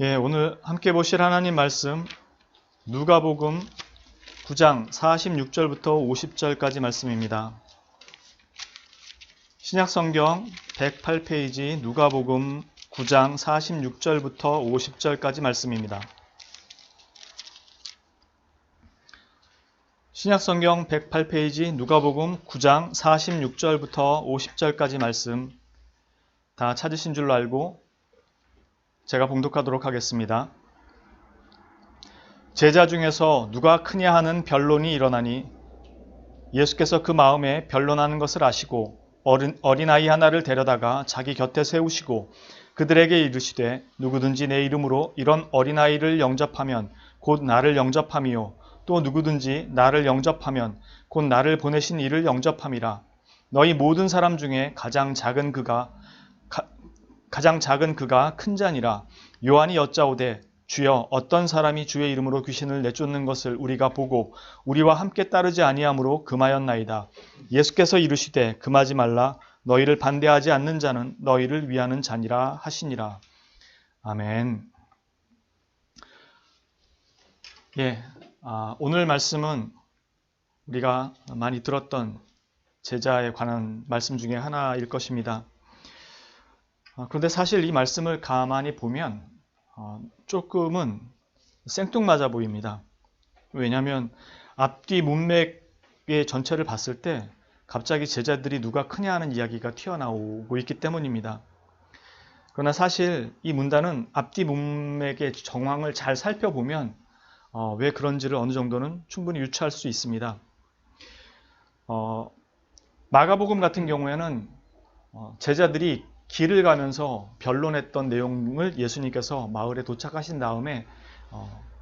오늘 함께 보실 하나님 말씀 누가복음 9장 46절부터 50절까지 말씀입니다. 신약성경 108페이지 누가복음 9장 46절부터 50절까지 말씀입니다. 신약성경 108페이지 누가복음 9장 46절부터 50절까지 말씀 다 찾으신 줄로 알고 제가 봉독하도록 하겠습니다. 제자 중에서 누가 크냐 하는 변론이 일어나니 예수께서 그 마음에 변론하는 것을 아시고 어린아이 하나를 데려다가 자기 곁에 세우시고 그들에게 이르시되 누구든지 내 이름으로 이런 어린아이를 영접하면 곧 나를 영접함이요 또 누구든지 나를 영접하면 곧 나를 보내신 이를 영접함이라. 너희 모든 사람 중에 가장 작은 그가 큰 자니라. 요한이 여짜오되 주여 어떤 사람이 주의 이름으로 귀신을 내쫓는 것을 우리가 보고 우리와 함께 따르지 아니하므로 금하였나이다. 예수께서 이르시되 금하지 말라. 너희를 반대하지 않는 자는 너희를 위하는 자니라 하시니라. 아멘. 오늘 말씀은 우리가 많이 들었던 제자에 관한 말씀 중에 하나일 것입니다. 그런데 사실 이 말씀을 가만히 보면 조금은 생뚱맞아 보입니다. 왜냐하면 앞뒤 문맥의 전체를 봤을 때 갑자기 제자들이 누가 크냐 하는 이야기가 튀어나오고 있기 때문입니다. 그러나 사실 이 문단은 앞뒤 문맥의 정황을 잘 살펴보면 왜 그런지를 어느 정도는 충분히 유추할 수 있습니다. 마가복음 같은 경우에는 제자들이 길을 가면서 변론했던 내용을 예수님께서 마을에 도착하신 다음에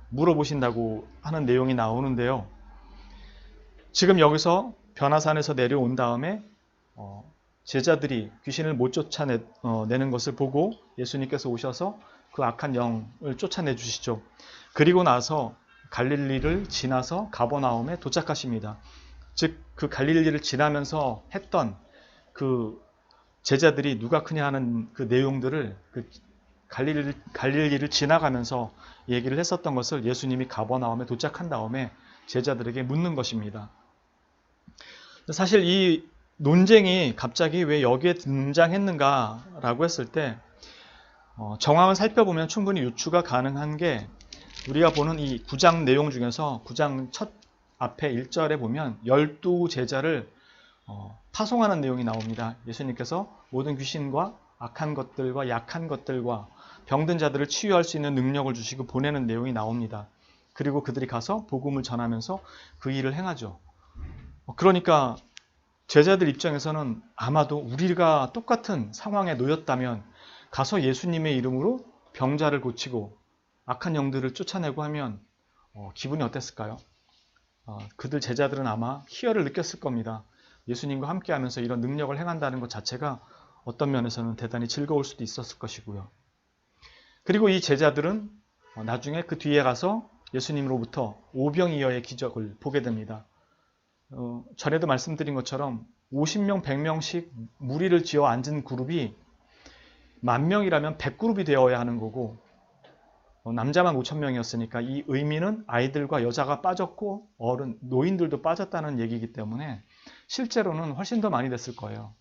물어보신다고 하는 내용이 나오는데요. 지금 여기서 변화산에서 내려온 다음에 제자들이 귀신을 못 쫓아내는 것을 보고 예수님께서 오셔서 그 악한 영을 쫓아내 주시죠. 그리고 나서 갈릴리를 지나서 가버나움에 도착하십니다. 즉 그 갈릴리를 지나면서 했던 그 제자들이 누가 크냐 하는 그 내용들을 갈릴리를 지나가면서 얘기를 했었던 것을 예수님이 가버나움에 도착한 다음에 제자들에게 묻는 것입니다. 사실 이 논쟁이 갑자기 왜 여기에 등장했는가라고 했을 때 정황을 살펴보면 충분히 유추가 가능한 게 우리가 보는 이 9장 내용 중에서 9장 첫 앞에 1절에 보면 12제자를 파송하는 내용이 나옵니다. 예수님께서 모든 귀신과 악한 것들과 약한 것들과 병든 자들을 치유할 수 있는 능력을 주시고 보내는 내용이 나옵니다. 그리고 그들이 가서 복음을 전하면서 그 일을 행하죠. 그러니까 제자들 입장에서는 아마도 우리가 똑같은 상황에 놓였다면 가서 예수님의 이름으로 병자를 고치고 악한 영들을 쫓아내고 하면 기분이 어땠을까요? 그들 제자들은 아마 희열을 느꼈을 겁니다. 예수님과 함께하면서 이런 능력을 행한다는 것 자체가 어떤 면에서는 대단히 즐거울 수도 있었을 것이고요. 그리고 이 제자들은 나중에 그 뒤에 가서 예수님으로부터 오병이어의 기적을 보게 됩니다. 전에도 말씀드린 것처럼 50명, 100명씩 무리를 지어 앉은 그룹이 10,000명이라면 100그룹이 되어야 하는 거고 남자만 5,000명이었으니까 이 의미는 아이들과 여자가 빠졌고 어른, 노인들도 빠졌다는 얘기이기 때문에 실제로는 훨씬 더 많이 됐을 거예요.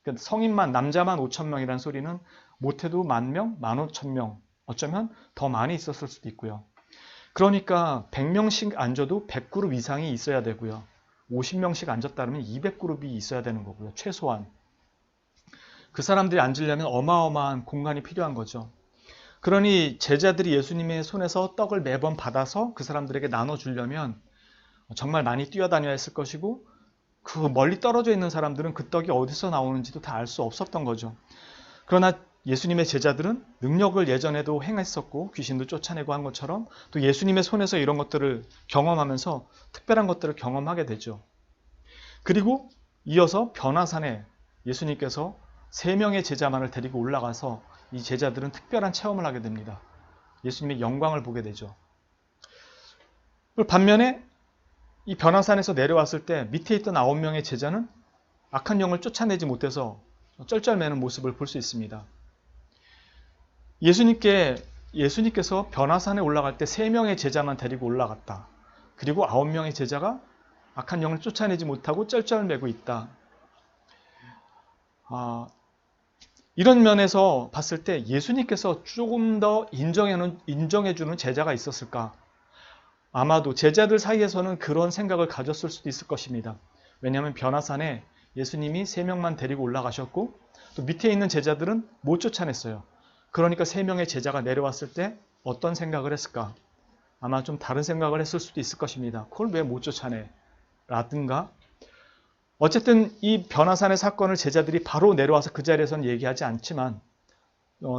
그러니까 성인만, 남자만 5,000명이라는 소리는 못해도 10,000명, 15,000명, 어쩌면 더 많이 있었을 수도 있고요. 그러니까 100명씩 앉아도 100그룹 이상이 있어야 되고요. 50명씩 앉았다면 200그룹이 있어야 되는 거고요. 최소한. 그 사람들이 앉으려면 어마어마한 공간이 필요한 거죠. 그러니 제자들이 예수님의 손에서 떡을 매번 받아서 그 사람들에게 나눠주려면 정말 많이 뛰어다녀야 했을 것이고 그 멀리 떨어져 있는 사람들은 그 떡이 어디서 나오는지도 다 알 수 없었던 거죠. 그러나 예수님의 제자들은 능력을 예전에도 행했었고 귀신도 쫓아내고 한 것처럼 또 예수님의 손에서 이런 것들을 경험하면서 특별한 것들을 경험하게 되죠. 그리고 이어서 변화산에 예수님께서 3명의 제자만을 데리고 올라가서 이 제자들은 특별한 체험을 하게 됩니다. 예수님의 영광을 보게 되죠. 반면에 이 변화산에서 내려왔을 때 밑에 있던 9명의 제자는 악한 영을 쫓아내지 못해서 쩔쩔매는 모습을 볼 수 있습니다. 예수님께 예수님께서 변화산에 올라갈 때 3명의 제자만 데리고 올라갔다. 그리고 9명의 제자가 악한 영을 쫓아내지 못하고 쩔쩔매고 있다. 이런 면에서 봤을 때 예수님께서 조금 더 인정해주는 제자가 있었을까? 아마도 제자들 사이에서는 그런 생각을 가졌을 수도 있을 것입니다. 왜냐하면 변화산에 예수님이 3명만 데리고 올라가셨고 또 밑에 있는 제자들은 못 쫓아냈어요. 그러니까 3명의 제자가 내려왔을 때 어떤 생각을 했을까? 아마 좀 다른 생각을 했을 수도 있을 것입니다. 그걸 왜 못 쫓아내? 라든가 어쨌든 이 변화산의 사건을 제자들이 바로 내려와서 그 자리에서는 얘기하지 않지만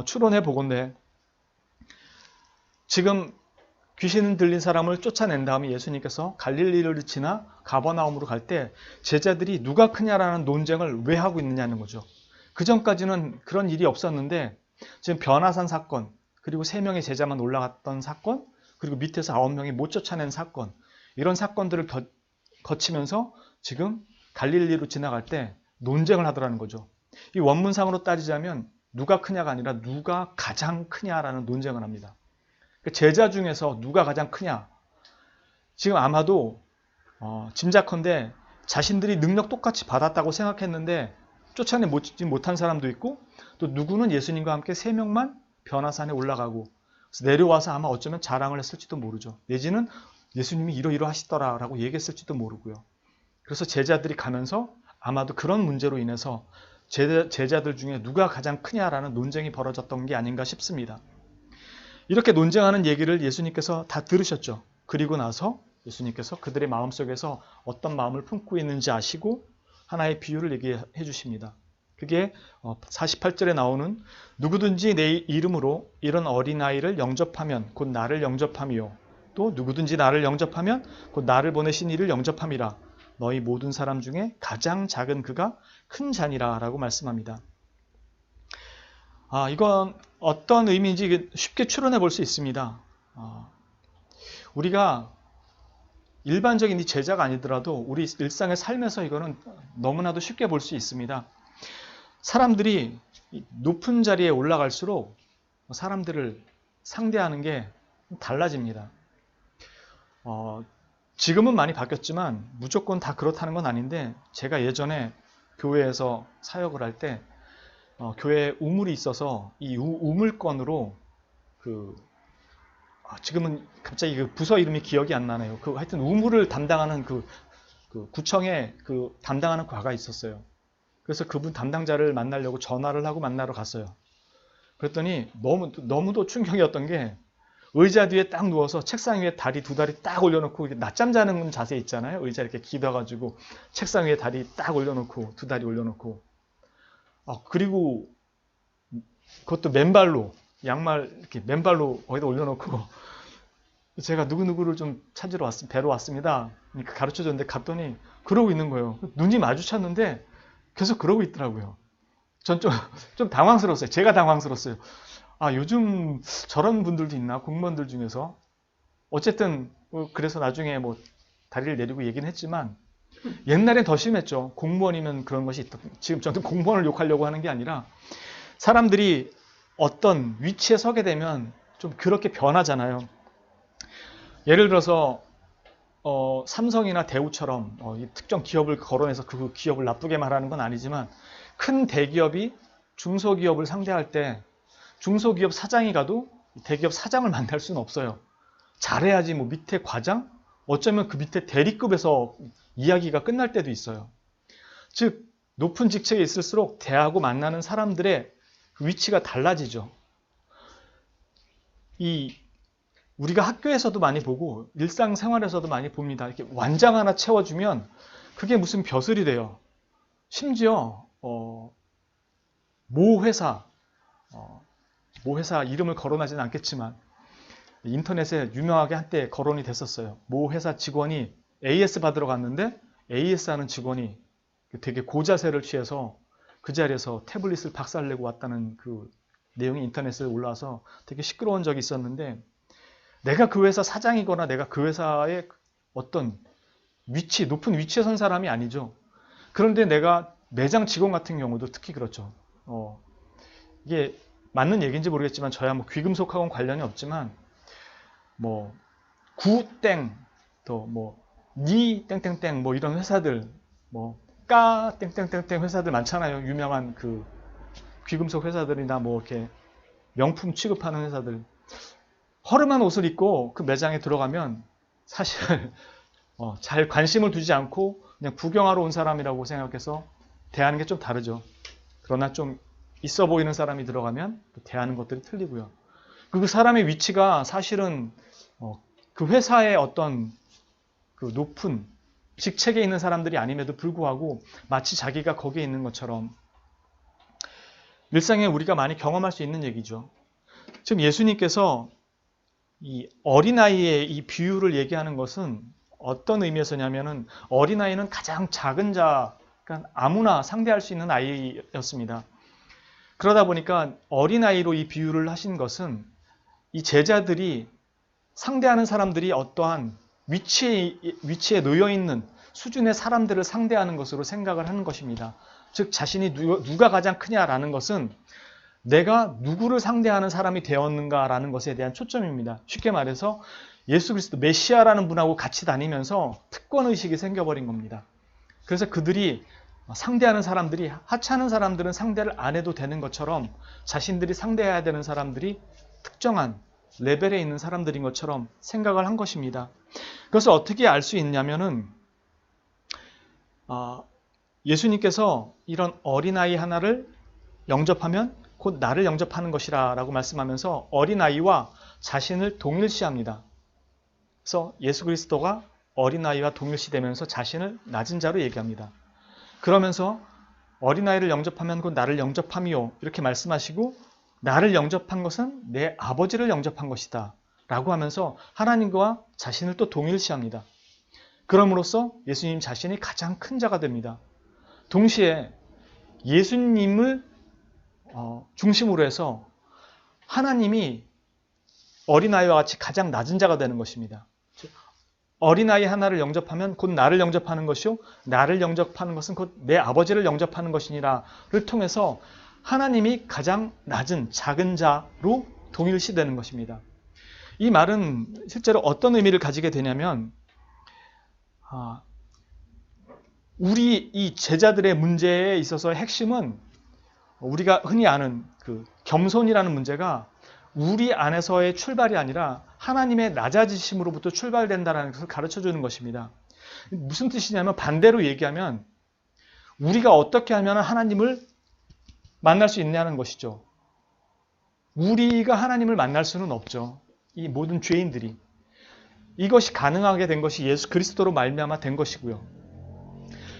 추론해 보건대 지금 귀신 들린 사람을 쫓아낸 다음에 예수님께서 갈릴리를 지나 가버나움으로 갈 때 제자들이 누가 크냐라는 논쟁을 왜 하고 있느냐는 거죠. 그 전까지는 그런 일이 없었는데 지금 변화산 사건, 그리고 3명의 제자만 올라갔던 사건, 그리고 밑에서 9명이 못 쫓아낸 사건, 이런 사건들을 거치면서 지금 갈릴리로 지나갈 때 논쟁을 하더라는 거죠. 이 원문상으로 따지자면 누가 크냐가 아니라 누가 가장 크냐라는 논쟁을 합니다. 제자 중에서 누가 가장 크냐? 지금 아마도 짐작컨대 자신들이 능력 똑같이 받았다고 생각했는데 쫓아내지 못한 사람도 있고 또 누구는 예수님과 함께 3명만 변화산에 올라가고 내려와서 아마 어쩌면 자랑을 했을지도 모르죠. 내지는 예수님이 이러이러하시더라라고 얘기했을지도 모르고요. 그래서 제자들이 가면서 아마도 그런 문제로 인해서 제자들 중에 누가 가장 크냐라는 논쟁이 벌어졌던 게 아닌가 싶습니다. 이렇게 논쟁하는 얘기를 예수님께서 다 들으셨죠. 그리고 나서 예수님께서 그들의 마음속에서 어떤 마음을 품고 있는지 아시고 하나의 비유를 얘기해 주십니다. 그게 48절에 나오는 누구든지 내 이름으로 이런 어린아이를 영접하면 곧 나를 영접함이요. 또 누구든지 나를 영접하면 곧 나를 보내신 이를 영접함이라. 너희 모든 사람 중에 가장 작은 그가 큰 자니라 라고 말씀합니다. 이건 어떤 의미인지 쉽게 추론해 볼 수 있습니다. 우리가 일반적인 이 제자가 아니더라도 우리 일상의 삶에서 이거는 너무나도 쉽게 볼 수 있습니다. 사람들이 높은 자리에 올라갈수록 사람들을 상대하는 게 달라집니다. 지금은 많이 바뀌었지만 무조건 다 그렇다는 건 아닌데 제가 예전에 교회에서 사역을 할 때 교회에 우물이 있어서 이 우물건으로 지금은 갑자기 그 부서 이름이 기억이 안 나네요. 하여튼 우물을 담당하는 그 구청에 담당하는 과가 있었어요. 그래서 그분 담당자를 만나려고 전화를 하고 만나러 갔어요. 그랬더니 너무도 충격이었던 게 의자 뒤에 딱 누워서 책상 위에 두 다리 딱 올려놓고 낮잠 자는 자세 있잖아요. 의자 이렇게 기대가지고 책상 위에 다리 딱 올려놓고 두 다리 올려놓고 그리고 그것도 맨발로 양말 이렇게 맨발로 거기다 올려놓고 제가 누구누구를 좀 찾으러 뵈러 왔습니다. 그러니까 가르쳐줬는데 갔더니 그러고 있는 거예요. 눈이 마주쳤는데 계속 그러고 있더라고요. 전 좀 당황스러웠어요. 제가 당황스러웠어요. 요즘 저런 분들도 있나? 공무원들 중에서. 어쨌든 그래서 나중에 다리를 내리고 얘기는 했지만 옛날엔 더 심했죠. 공무원이면 그런 것이 있다. 지금 저는 공무원을 욕하려고 하는 게 아니라 사람들이 어떤 위치에 서게 되면 좀 그렇게 변하잖아요. 예를 들어서 삼성이나 대우처럼 특정 기업을 거론해서 그 기업을 나쁘게 말하는 건 아니지만 큰 대기업이 중소기업을 상대할 때 중소기업 사장이 가도 대기업 사장을 만날 수는 없어요. 잘해야지 밑에 과장? 어쩌면 그 밑에 대리급에서 이야기가 끝날 때도 있어요. 즉 높은 직책에 있을수록 대하고 만나는 사람들의 위치가 달라지죠. 우리가 학교에서도 많이 보고 일상생활에서도 많이 봅니다. 이렇게 완장 하나 채워주면 그게 무슨 벼슬이 돼요. 심지어 모 회사 이름을 거론하지는 않겠지만 인터넷에 유명하게 한때 거론이 됐었어요. 모 회사 직원이 AS 받으러 갔는데 AS 하는 직원이 되게 고자세를 취해서 그 자리에서 태블릿을 박살내고 왔다는 그 내용이 인터넷에 올라와서 되게 시끄러운 적이 있었는데 내가 그 회사 사장이거나 내가 그 회사의 어떤 높은 위치에 선 사람이 아니죠. 그런데 내가 매장 직원 같은 경우도 특히 그렇죠. 이게 맞는 얘기인지 모르겠지만 저야 뭐 귀금속하고는 관련이 없지만 뭐 구땡 또 뭐 니 땡땡땡 뭐 이런 회사들 뭐 까 땡땡땡땡 회사들 많잖아요. 유명한 그 귀금속 회사들이나 뭐 이렇게 명품 취급하는 회사들. 허름한 옷을 입고 그 매장에 들어가면 사실 잘 관심을 두지 않고 그냥 구경하러 온 사람이라고 생각해서 대하는 게 좀 다르죠. 그러나 좀 있어 보이는 사람이 들어가면 또 대하는 것들이 틀리고요. 그 사람의 위치가 사실은 그 회사의 어떤 그 높은 직책에 있는 사람들이 아님에도 불구하고 마치 자기가 거기에 있는 것처럼 일상에 우리가 많이 경험할 수 있는 얘기죠. 지금 예수님께서 이 어린아이의 이 비유를 얘기하는 것은 어떤 의미에서냐면은 어린아이는 가장 작은 자, 그러니까 아무나 상대할 수 있는 아이였습니다. 그러다 보니까 어린아이로 이 비유를 하신 것은 이 제자들이 상대하는 사람들이 어떠한 위치에 놓여있는 수준의 사람들을 상대하는 것으로 생각을 하는 것입니다. 즉 자신이 누가 가장 크냐라는 것은 내가 누구를 상대하는 사람이 되었는가라는 것에 대한 초점입니다. 쉽게 말해서 예수 그리스도 메시아라는 분하고 같이 다니면서 특권의식이 생겨버린 겁니다. 그래서 그들이 상대하는 사람들이 하찮은 사람들은 상대를 안 해도 되는 것처럼 자신들이 상대해야 되는 사람들이 특정한 레벨에 있는 사람들인 것처럼 생각을 한 것입니다. 그것을 어떻게 알 수 있냐면은 예수님께서 이런 어린아이 하나를 영접하면 곧 나를 영접하는 것이라 라고 말씀하면서 어린아이와 자신을 동일시합니다. 그래서 예수 그리스도가 어린아이와 동일시되면서 자신을 낮은 자로 얘기합니다. 그러면서 어린아이를 영접하면 곧 나를 영접함이요 이렇게 말씀하시고 나를 영접한 것은 내 아버지를 영접한 것이다 라고 하면서 하나님과 자신을 또 동일시합니다. 그럼으로써 예수님 자신이 가장 큰 자가 됩니다. 동시에 예수님을 중심으로 해서 하나님이 어린아이와 같이 가장 낮은 자가 되는 것입니다. 어린아이 하나를 영접하면 곧 나를 영접하는 것이요 나를 영접하는 것은 곧 내 아버지를 영접하는 것이니라를 통해서 하나님이 가장 낮은 작은 자로 동일시되는 것입니다. 이 말은 실제로 어떤 의미를 가지게 되냐면 우리 이 제자들의 문제에 있어서의 핵심은 우리가 흔히 아는 그 겸손이라는 문제가 우리 안에서의 출발이 아니라 하나님의 낮아지심으로부터 출발된다는 것을 가르쳐주는 것입니다. 무슨 뜻이냐면 반대로 얘기하면 우리가 어떻게 하면 하나님을 만날 수 있냐는 것이죠. 우리가 하나님을 만날 수는 없죠. 이 모든 죄인들이. 이것이 가능하게 된 것이 예수 그리스도로 말미암아 된 것이고요.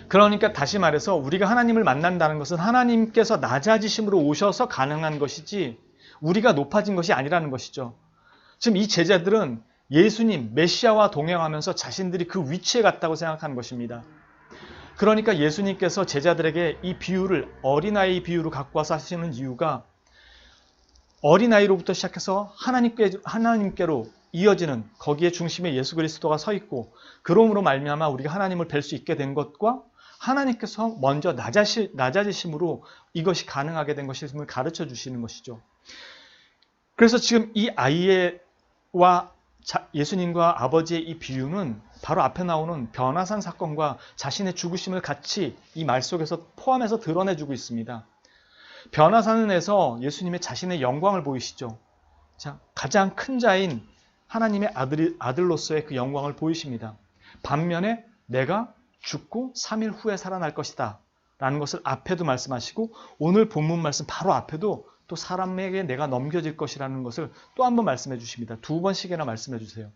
그러니까 다시 말해서 우리가 하나님을 만난다는 것은 하나님께서 낮아지심으로 오셔서 가능한 것이지 우리가 높아진 것이 아니라는 것이죠. 지금 이 제자들은 예수님, 메시아와 동행하면서 자신들이 그 위치에 갔다고 생각하는 것입니다. 그러니까 예수님께서 제자들에게 이 비유를 어린아이 비유로 갖고 와서 하시는 이유가 어린아이로부터 시작해서 하나님께로 이어지는 거기에 중심에 예수 그리스도가 서 있고 그러므로 말미암아 우리가 하나님을 뵐 수 있게 된 것과 하나님께서 먼저 낮아지심으로 이것이 가능하게 된 것임을 가르쳐 주시는 것이죠. 그래서 지금 이 아이와 예수님과 아버지의 이 비유는 바로 앞에 나오는 변화산 사건과 자신의 죽으심을 같이 이 말 속에서 포함해서 드러내주고 있습니다. 변화산에서 예수님의 자신의 영광을 보이시죠. 자, 가장 큰 자인 하나님의 아들로서의 그 영광을 보이십니다. 반면에 내가 죽고 3일 후에 살아날 것이다 라는 것을 앞에도 말씀하시고 오늘 본문 말씀 바로 앞에도 또 사람에게 내가 넘겨질 것이라는 것을 또 한 번 말씀해 주십니다. 2번씩이나 말씀해 주세요.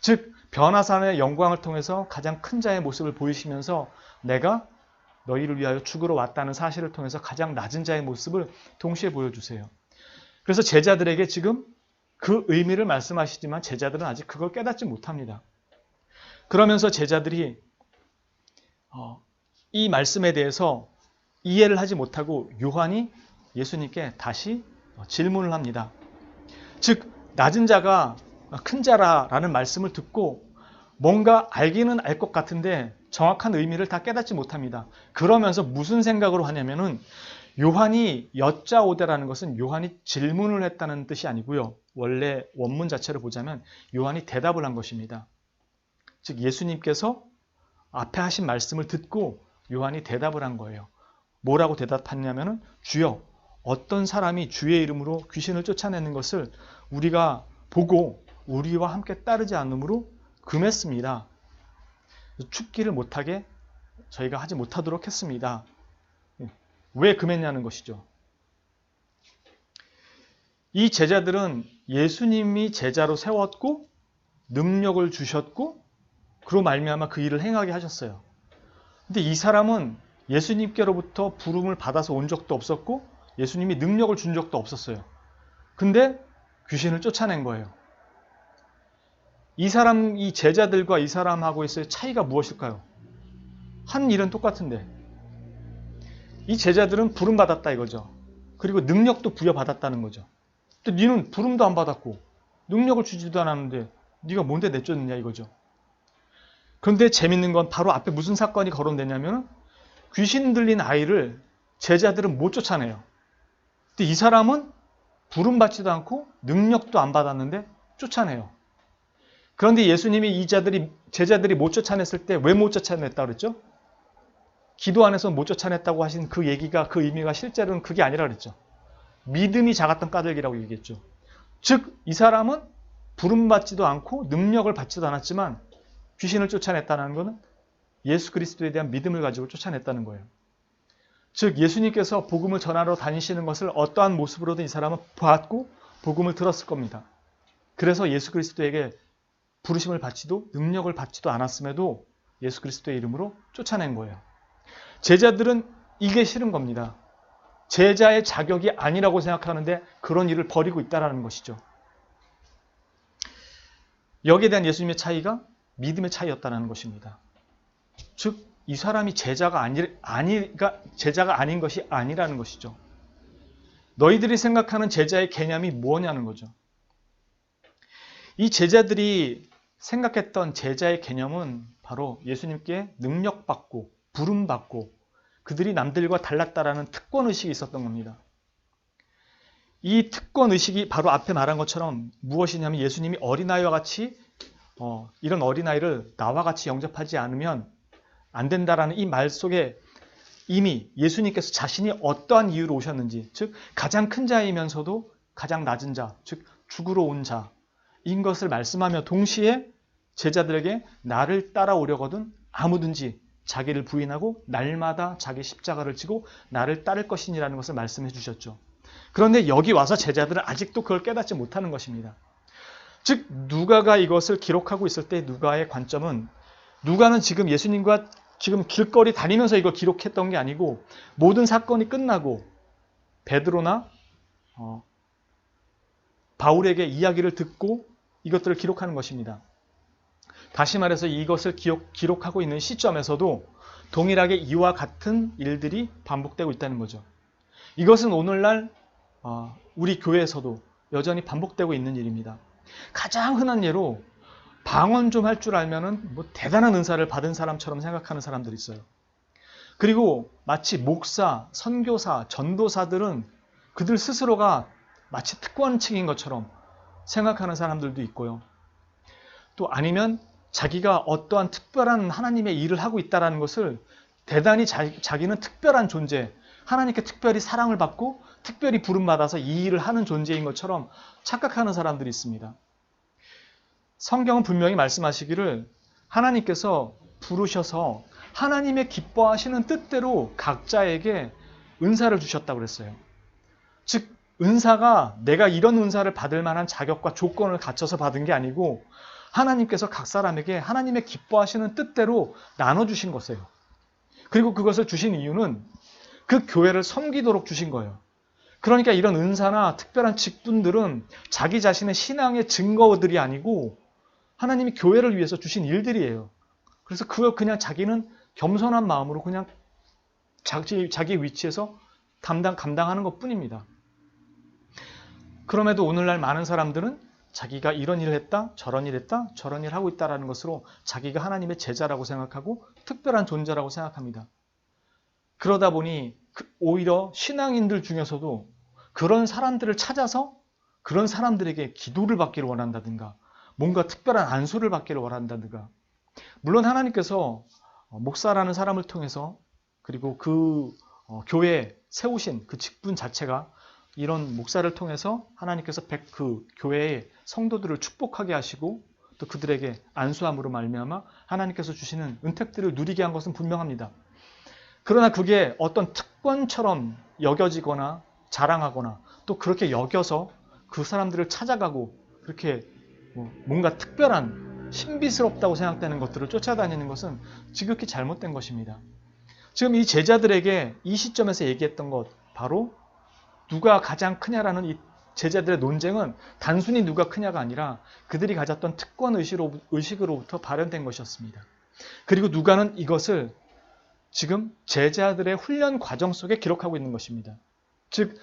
즉 변화산의 영광을 통해서 가장 큰 자의 모습을 보이시면서 내가 너희를 위하여 죽으러 왔다는 사실을 통해서 가장 낮은 자의 모습을 동시에 보여주세요. 그래서 제자들에게 지금 그 의미를 말씀하시지만 제자들은 아직 그걸 깨닫지 못합니다. 그러면서 제자들이 이 말씀에 대해서 이해를 하지 못하고 요한이 예수님께 다시 질문을 합니다. 즉 낮은 자가 큰 자라라는 말씀을 듣고 뭔가 알기는 알 것 같은데 정확한 의미를 다 깨닫지 못합니다. 그러면서 무슨 생각으로 하냐면은 요한이 여짜오되라는 것은 요한이 질문을 했다는 뜻이 아니고요. 원래 원문 자체를 보자면 요한이 대답을 한 것입니다. 즉 예수님께서 앞에 하신 말씀을 듣고 요한이 대답을 한 거예요. 뭐라고 대답했냐면은 주여 어떤 사람이 주의 이름으로 귀신을 쫓아내는 것을 우리가 보고 우리와 함께 따르지 않으므로 금했습니다. 춥기를 못하게 저희가 하지 못하도록 했습니다. 왜 금했냐는 것이죠. 이 제자들은 예수님이 제자로 세웠고 능력을 주셨고 그로 말미암아 그 일을 행하게 하셨어요. 근데 이 사람은 예수님께로부터 부름을 받아서 온 적도 없었고 예수님이 능력을 준 적도 없었어요. 근데 귀신을 쫓아낸 거예요. 이 제자들과 이 사람하고의 차이가 무엇일까요? 한 일은 똑같은데 이 제자들은 부름 받았다 이거죠. 그리고 능력도 부여받았다는 거죠. 근데 너는 부름도 안 받았고 능력을 주지도 않았는데 네가 뭔데 내쫓느냐 이거죠. 그런데 재밌는 건 바로 앞에 무슨 사건이 거론되냐면 귀신 들린 아이를 제자들은 못 쫓아내요. 근데 이 사람은 부름 받지도 않고 능력도 안 받았는데 쫓아내요. 그런데 예수님이 제자들이 못 쫓아냈을 때 왜 못 쫓아냈다고 그랬죠? 기도 안에서 못 쫓아냈다고 하신 그 얘기가 그 의미가 실제로는 그게 아니라 그랬죠. 믿음이 작았던 까닭이라고 얘기했죠. 즉 이 사람은 부름받지도 않고 능력을 받지도 않았지만 귀신을 쫓아냈다는 것은 예수 그리스도에 대한 믿음을 가지고 쫓아냈다는 거예요. 즉 예수님께서 복음을 전하러 다니시는 것을 어떠한 모습으로든 이 사람은 봤고 복음을 들었을 겁니다. 그래서 예수 그리스도에게 부르심을 받지도 능력을 받지도 않았음에도 예수 그리스도의 이름으로 쫓아낸 거예요. 제자들은 이게 싫은 겁니다. 제자의 자격이 아니라고 생각하는데 그런 일을 벌이고 있다는 것이죠. 여기에 대한 예수님의 차이가 믿음의 차이였다는 것입니다. 즉, 이 사람이 제자가 아닌 것이 아니라는 것이죠. 너희들이 생각하는 제자의 개념이 뭐냐는 거죠. 이 제자들이 생각했던 제자의 개념은 바로 예수님께 능력받고 부름받고 그들이 남들과 달랐다라는 특권의식이 있었던 겁니다. 이 특권의식이 바로 앞에 말한 것처럼 무엇이냐면 예수님이 어린아이와 같이 이런 어린아이를 나와 같이 영접하지 않으면 안 된다라는 이 말 속에 이미 예수님께서 자신이 어떠한 이유로 오셨는지, 즉 가장 큰 자이면서도 가장 낮은 자, 즉 죽으러 온 자인 것을 말씀하며 동시에 제자들에게 나를 따라오려거든 아무든지 자기를 부인하고 날마다 자기 십자가를 지고 나를 따를 것이니라는 것을 말씀해 주셨죠. 그런데 여기 와서 제자들은 아직도 그걸 깨닫지 못하는 것입니다. 즉 누가가 이것을 기록하고 있을 때 누가의 관점은 누가는 지금 예수님과 지금 길거리 다니면서 이걸 기록했던 게 아니고 모든 사건이 끝나고 베드로나 바울에게 이야기를 듣고 이것들을 기록하는 것입니다. 다시 말해서 이것을 기록하고 있는 시점에서도 동일하게 이와 같은 일들이 반복되고 있다는 거죠. 이것은 오늘날 우리 교회에서도 여전히 반복되고 있는 일입니다. 가장 흔한 예로 방언 좀 할 줄 알면은 뭐 대단한 은사를 받은 사람처럼 생각하는 사람들이 있어요. 그리고 마치 목사, 선교사, 전도사들은 그들 스스로가 마치 특권층인 것처럼 생각하는 사람들도 있고요. 또 아니면 자기가 어떠한 특별한 하나님의 일을 하고 있다는 것을 대단히 자기는 특별한 존재, 하나님께 특별히 사랑을 받고 특별히 부름받아서 이 일을 하는 존재인 것처럼 착각하는 사람들이 있습니다. 성경은 분명히 말씀하시기를 하나님께서 부르셔서 하나님의 기뻐하시는 뜻대로 각자에게 은사를 주셨다고 그랬어요. 즉 은사가 내가 이런 은사를 받을 만한 자격과 조건을 갖춰서 받은 게 아니고 하나님께서 각 사람에게 하나님의 기뻐하시는 뜻대로 나눠주신 것이에요. 그리고 그것을 주신 이유는 그 교회를 섬기도록 주신 거예요. 그러니까 이런 은사나 특별한 직분들은 자기 자신의 신앙의 증거들이 아니고 하나님이 교회를 위해서 주신 일들이에요. 그래서 그걸 그냥 자기는 겸손한 마음으로 그냥 자기 위치에서 감당하는 것뿐입니다. 그럼에도 오늘날 많은 사람들은 자기가 이런 일을 했다, 저런 일을 했다, 저런 일을 하고 있다는 것으로 자기가 하나님의 제자라고 생각하고 특별한 존재라고 생각합니다. 그러다 보니 오히려 신앙인들 중에서도 그런 사람들을 찾아서 그런 사람들에게 기도를 받기를 원한다든가 뭔가 특별한 안수를 받기를 원한다든가, 물론 하나님께서 목사라는 사람을 통해서 그리고 그 교회에 세우신 그 직분 자체가 이런 목사를 통해서 하나님께서 그 교회의 성도들을 축복하게 하시고 또 그들에게 안수함으로 말미암아 하나님께서 주시는 은택들을 누리게 한 것은 분명합니다. 그러나 그게 어떤 특권처럼 여겨지거나 자랑하거나 또 그렇게 여겨서 그 사람들을 찾아가고 그렇게 뭔가 특별한 신비스럽다고 생각되는 것들을 쫓아다니는 것은 지극히 잘못된 것입니다. 지금 이 제자들에게 이 시점에서 얘기했던 것, 바로 누가 가장 크냐라는 이 제자들의 논쟁은 단순히 누가 크냐가 아니라 그들이 가졌던 특권 의식으로부터 발현된 것이었습니다. 그리고 누가는 이것을 지금 제자들의 훈련 과정 속에 기록하고 있는 것입니다. 즉,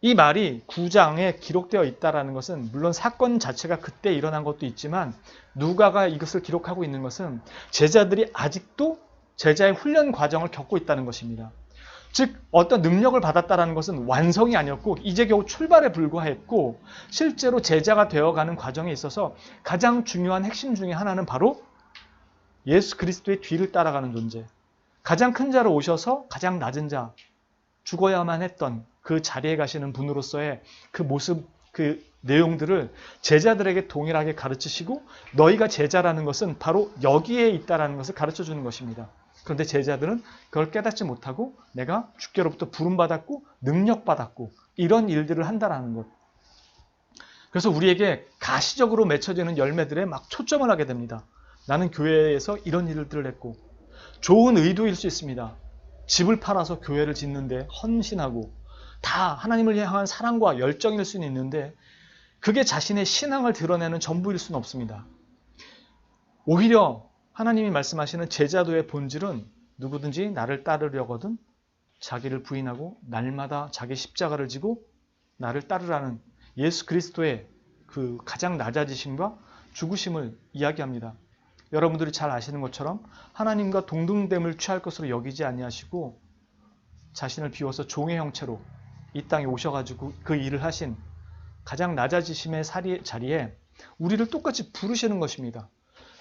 이 말이 9장에 기록되어 있다는 것은 물론 사건 자체가 그때 일어난 것도 있지만 누가가 이것을 기록하고 있는 것은 제자들이 아직도 제자의 훈련 과정을 겪고 있다는 것입니다. 즉, 어떤 능력을 받았다는 것은 완성이 아니었고 이제 겨우 출발에 불과했고, 실제로 제자가 되어가는 과정에 있어서 가장 중요한 핵심 중에 하나는 바로 예수 그리스도의 뒤를 따라가는 존재, 가장 큰 자로 오셔서 가장 낮은 자, 죽어야만 했던 그 자리에 가시는 분으로서의 그 모습, 그 내용들을 제자들에게 동일하게 가르치시고 너희가 제자라는 것은 바로 여기에 있다라는 것을 가르쳐 주는 것입니다. 그런데 제자들은 그걸 깨닫지 못하고 내가 주께로부터 부름받았고 능력받았고 이런 일들을 한다라는 것. 그래서 우리에게 가시적으로 맺혀지는 열매들에 막 초점을 하게 됩니다. 나는 교회에서 이런 일들을 했고, 좋은 의도일 수 있습니다. 집을 팔아서 교회를 짓는데 헌신하고 다 하나님을 향한 사랑과 열정일 수는 있는데 그게 자신의 신앙을 드러내는 전부일 수는 없습니다. 오히려 하나님이 말씀하시는 제자도의 본질은 누구든지 나를 따르려거든 자기를 부인하고 날마다 자기 십자가를 지고 나를 따르라는 예수 그리스도의 그 가장 낮아지심과 죽으심을 이야기합니다. 여러분들이 잘 아시는 것처럼 하나님과 동등됨을 취할 것으로 여기지 아니하시고 자신을 비워서 종의 형체로 이 땅에 오셔가지고 그 일을 하신 가장 낮아지심의 자리에 우리를 똑같이 부르시는 것입니다.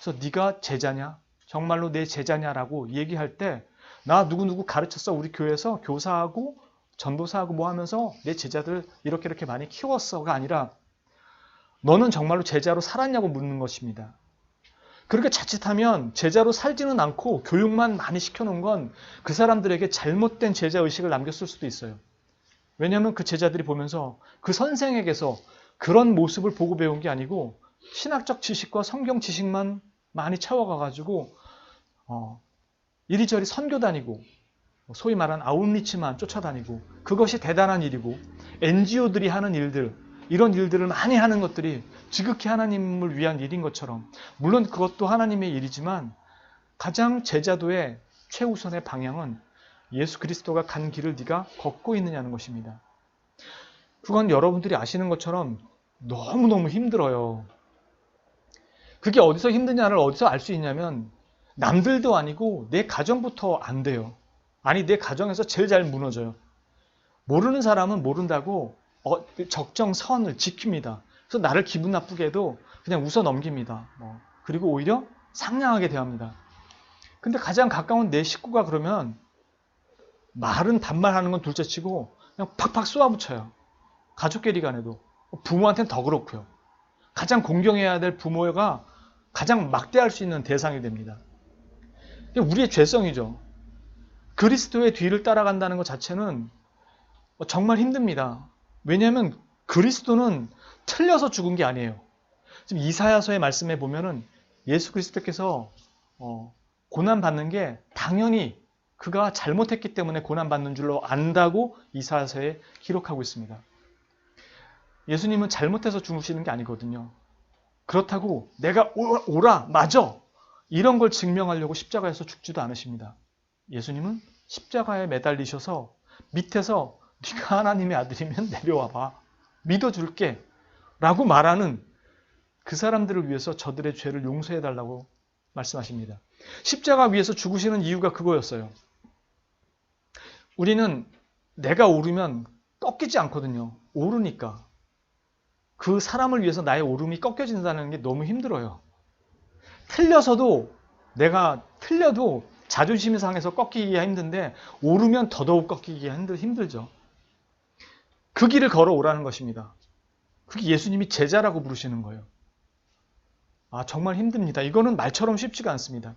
그래서 네가 제자냐? 정말로 내 제자냐라고 얘기할 때 나 누구누구 가르쳤어. 우리 교회에서 교사하고 전도사하고 뭐 하면서 내 제자들 이렇게 많이 키웠어가 아니라 너는 정말로 제자로 살았냐고 묻는 것입니다. 그렇게 자칫하면 제자로 살지는 않고 교육만 많이 시켜놓은 건 그 사람들에게 잘못된 제자의식을 남겼을 수도 있어요. 왜냐하면 그 제자들이 보면서 그 선생에게서 그런 모습을 보고 배운 게 아니고 신학적 지식과 성경 지식만 많이 채워가가지고 이리저리 선교 다니고 소위 말하는 아웃리치만 쫓아다니고 그것이 대단한 일이고 NGO들이 하는 일들, 이런 일들을 많이 하는 것들이 지극히 하나님을 위한 일인 것처럼, 물론 그것도 하나님의 일이지만 가장 제자도의 최우선의 방향은 예수 그리스도가 간 길을 네가 걷고 있느냐는 것입니다. 그건 여러분들이 아시는 것처럼 너무너무 힘들어요. 그게 어디서 힘드냐를 어디서 알 수 있냐면 남들도 아니고 내 가정부터 안 돼요. 아니 내 가정에서 제일 잘 무너져요. 모르는 사람은 모른다고 적정선을 지킵니다. 그래서 나를 기분 나쁘게 해도 그냥 웃어 넘깁니다. 그리고 오히려 상냥하게 대합니다. 근데 가장 가까운 내 식구가 그러면 말은 반말하는 건 둘째치고 그냥 팍팍 쏘아붙여요. 가족끼리 간에도. 부모한테는 더 그렇고요. 가장 공경해야 될 부모가 가장 막대할 수 있는 대상이 됩니다. 우리의 죄성이죠. 그리스도의 뒤를 따라간다는 것 자체는 정말 힘듭니다. 왜냐하면 그리스도는 틀려서 죽은 게 아니에요. 지금 이사야서의 말씀에 보면은 예수 그리스도께서 고난받는 게 당연히 그가 잘못했기 때문에 고난받는 줄로 안다고 이사야서에 기록하고 있습니다. 예수님은 잘못해서 죽으시는 게 아니거든요. 그렇다고 내가 오라, 맞아, 이런 걸 증명하려고 십자가에서 죽지도 않으십니다. 예수님은 십자가에 매달리셔서 밑에서 네가 하나님의 아들이면 내려와봐, 믿어줄게 라고 말하는 그 사람들을 위해서 저들의 죄를 용서해달라고 말씀하십니다. 십자가 위에서 죽으시는 이유가 그거였어요. 우리는 내가 오르면 꺾이지 않거든요. 오르니까. 그 사람을 위해서 나의 오름이 꺾여진다는 게 너무 힘들어요. 내가 틀려도 자존심이 상해서 꺾이기가 힘든데 오르면 더더욱 꺾이기가 힘들죠. 그 길을 걸어오라는 것입니다. 그게 예수님이 제자라고 부르시는 거예요. 정말 힘듭니다. 이거는 말처럼 쉽지가 않습니다.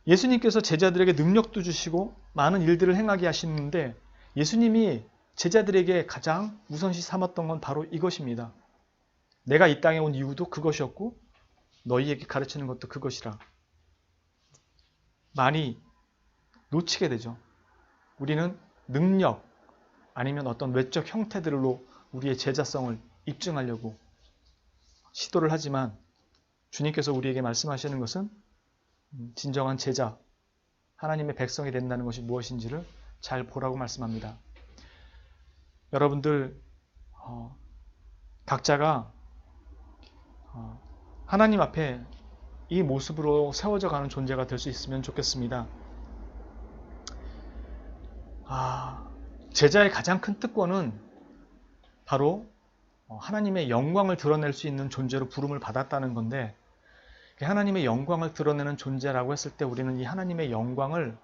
예수님께서 제자들에게 능력도 주시고 많은 일들을 행하게 하시는데 예수님이 제자들에게 가장 우선시 삼았던 건 바로 이것입니다. 내가 이 땅에 온 이유도 그것이었고 너희에게 가르치는 것도 그것이라. 많이 놓치게 되죠. 우리는 능력 아니면 어떤 외적 형태들로 우리의 제자성을 입증하려고 시도를 하지만 주님께서 우리에게 말씀하시는 것은 진정한 제자, 하나님의 백성이 된다는 것이 무엇인지를 잘 보라고 말씀합니다. 여러분들 각자가 하나님 앞에 이 모습으로 세워져 가는 존재가 될 수 있으면 좋겠습니다. 제자의 가장 큰 특권은 바로 하나님의 영광을 드러낼 수 있는 존재로 부름을 받았다는 건데 하나님의 영광을 드러내는 존재라고 했을 때 우리는 이 하나님의 영광을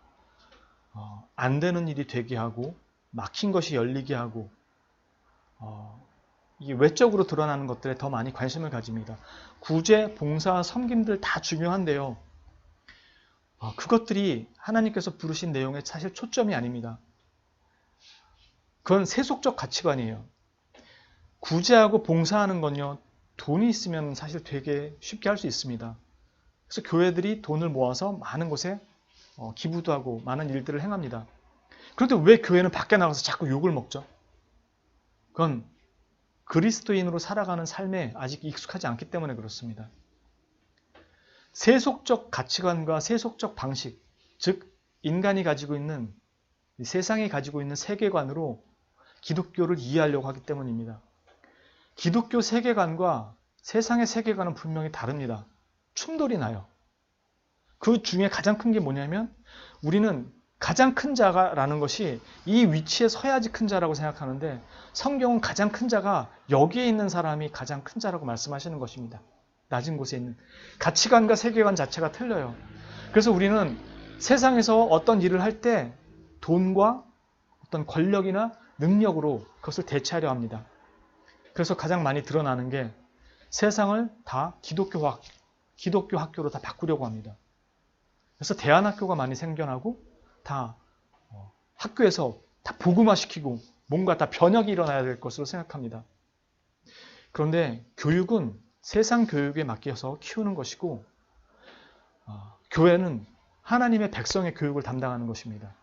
안 되는 일이 되게 하고 막힌 것이 열리게 하고 이 외적으로 드러나는 것들에 더 많이 관심을 가집니다. 구제, 봉사, 섬김들 다 중요한데요. 그것들이 하나님께서 부르신 내용에 사실 초점이 아닙니다. 그건 세속적 가치관이에요. 구제하고 봉사하는 건요. 돈이 있으면 사실 되게 쉽게 할 수 있습니다. 그래서 교회들이 돈을 모아서 많은 곳에 기부도 하고 많은 일들을 행합니다. 그런데 왜 교회는 밖에 나가서 자꾸 욕을 먹죠? 그건 그리스도인으로 살아가는 삶에 아직 익숙하지 않기 때문에 그렇습니다. 세속적 가치관과 세속적 방식, 즉 인간이 가지고 있는 세상이 가지고 있는 세계관으로 기독교를 이해하려고 하기 때문입니다. 기독교 세계관과 세상의 세계관은 분명히 다릅니다. 충돌이 나요. 그 중에 가장 큰 게 뭐냐면 우리는 가장 큰 자라는 것이 이 위치에 서야지 큰 자라고 생각하는데 성경은 가장 큰 자가 여기에 있는 사람이 가장 큰 자라고 말씀하시는 것입니다. 낮은 곳에 있는 가치관과 세계관 자체가 틀려요. 그래서 우리는 세상에서 어떤 일을 할 때 돈과 어떤 권력이나 능력으로 그것을 대체하려 합니다. 그래서 가장 많이 드러나는 게 세상을 다 기독교 학교로 다 바꾸려고 합니다. 그래서 대안학교가 많이 생겨나고 다 학교에서 다 복음화시키고 뭔가 다 변혁이 일어나야 될 것으로 생각합니다. 그런데 교육은 세상 교육에 맡겨서 키우는 것이고 교회는 하나님의 백성의 교육을 담당하는 것입니다.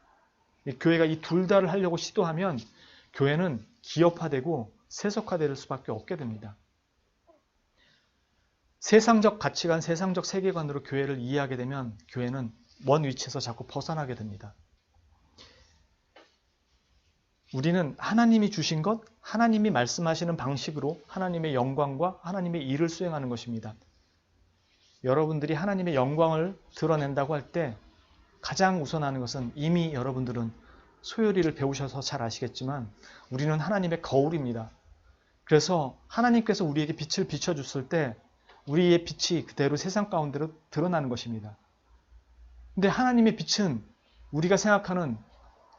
교회가 이 둘 다를 하려고 시도하면 교회는 기업화되고 세속화될 수밖에 없게 됩니다. 세상적 가치관, 세상적 세계관으로 교회를 이해하게 되면 교회는 먼 위치에서 자꾸 벗어나게 됩니다. 우리는 하나님이 주신 것, 하나님이 말씀하시는 방식으로 하나님의 영광과 하나님의 일을 수행하는 것입니다. 여러분들이 하나님의 영광을 드러낸다고 할 때 가장 우선하는 것은 이미 여러분들은 소요리를 배우셔서 잘 아시겠지만 우리는 하나님의 거울입니다. 그래서 하나님께서 우리에게 빛을 비춰줬을 때 우리의 빛이 그대로 세상 가운데로 드러나는 것입니다. 근데 하나님의 빛은 우리가 생각하는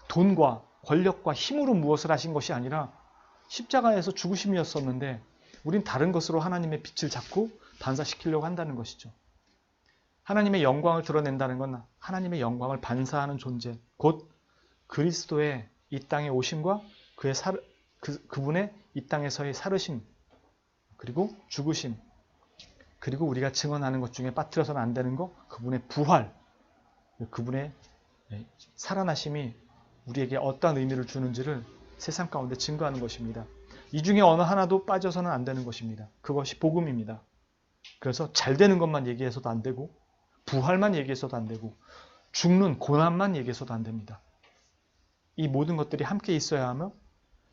돈과 권력과 힘으로 무엇을 하신 것이 아니라 십자가에서 죽으심이었었는데 우린 다른 것으로 하나님의 빛을 자꾸 반사시키려고 한다는 것이죠. 하나님의 영광을 드러낸다는 건 하나님의 영광을 반사하는 존재, 곧 그리스도의 이 땅에 오심과 그분의 이 땅에서의 살으심, 그리고 죽으심, 그리고 우리가 증언하는 것 중에 빠뜨려서는 안 되는 것, 그분의 부활, 그분의 살아나심이 우리에게 어떠한 의미를 주는지를 세상 가운데 증거하는 것입니다. 이 중에 어느 하나도 빠져서는 안 되는 것입니다. 그것이 복음입니다. 그래서 잘 되는 것만 얘기해서도 안 되고 부활만 얘기해서도 안 되고 죽는 고난만 얘기해서도 안 됩니다. 이 모든 것들이 함께 있어야 하며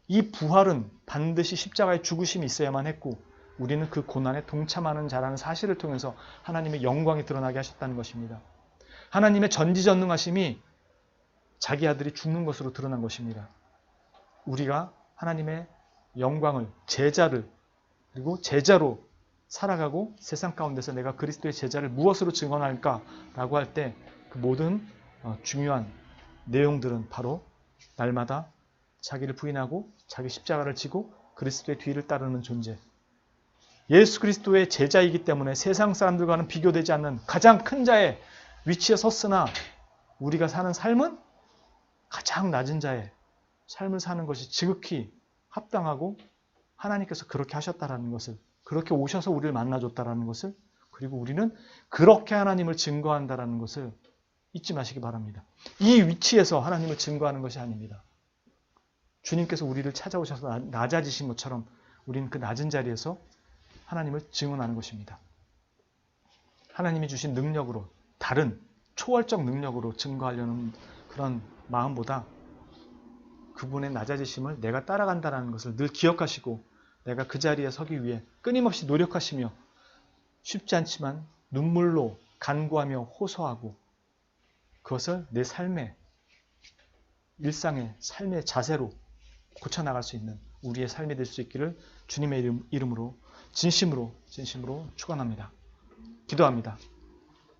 이 부활은 반드시 십자가의 죽으심이 있어야만 했고 우리는 그 고난에 동참하는 자라는 사실을 통해서 하나님의 영광이 드러나게 하셨다는 것입니다. 하나님의 전지전능하심이 자기 아들이 죽는 것으로 드러난 것입니다. 우리가 하나님의 영광을, 제자를, 그리고 제자로 살아가고 세상 가운데서 내가 그리스도의 제자를 무엇으로 증언할까라고 할 때 그 모든 중요한 내용들은 바로 날마다 자기를 부인하고 자기 십자가를 지고 그리스도의 뒤를 따르는 존재. 예수 그리스도의 제자이기 때문에 세상 사람들과는 비교되지 않는 가장 큰 자의 위치에 섰으나 우리가 사는 삶은 가장 낮은 자의 삶을 사는 것이 지극히 합당하고 하나님께서 그렇게 하셨다라는 것을, 그렇게 오셔서 우리를 만나줬다라는 것을, 그리고 우리는 그렇게 하나님을 증거한다라는 것을 잊지 마시기 바랍니다. 이 위치에서 하나님을 증거하는 것이 아닙니다. 주님께서 우리를 찾아오셔서 낮아지신 것처럼 우리는 그 낮은 자리에서 하나님을 증언하는 것입니다. 하나님이 주신 능력으로, 다른 초월적 능력으로 증거하려는 그런 마음보다 그분의 낮아지심을 내가 따라간다는 것을 늘 기억하시고 내가 그 자리에 서기 위해 끊임없이 노력하시며 쉽지 않지만 눈물로 간구하며 호소하고 그것을 내 삶의 일상의 삶의 자세로 고쳐나갈 수 있는 우리의 삶이 될 수 있기를 주님의 이름으로 진심으로 축원합니다. 기도합니다.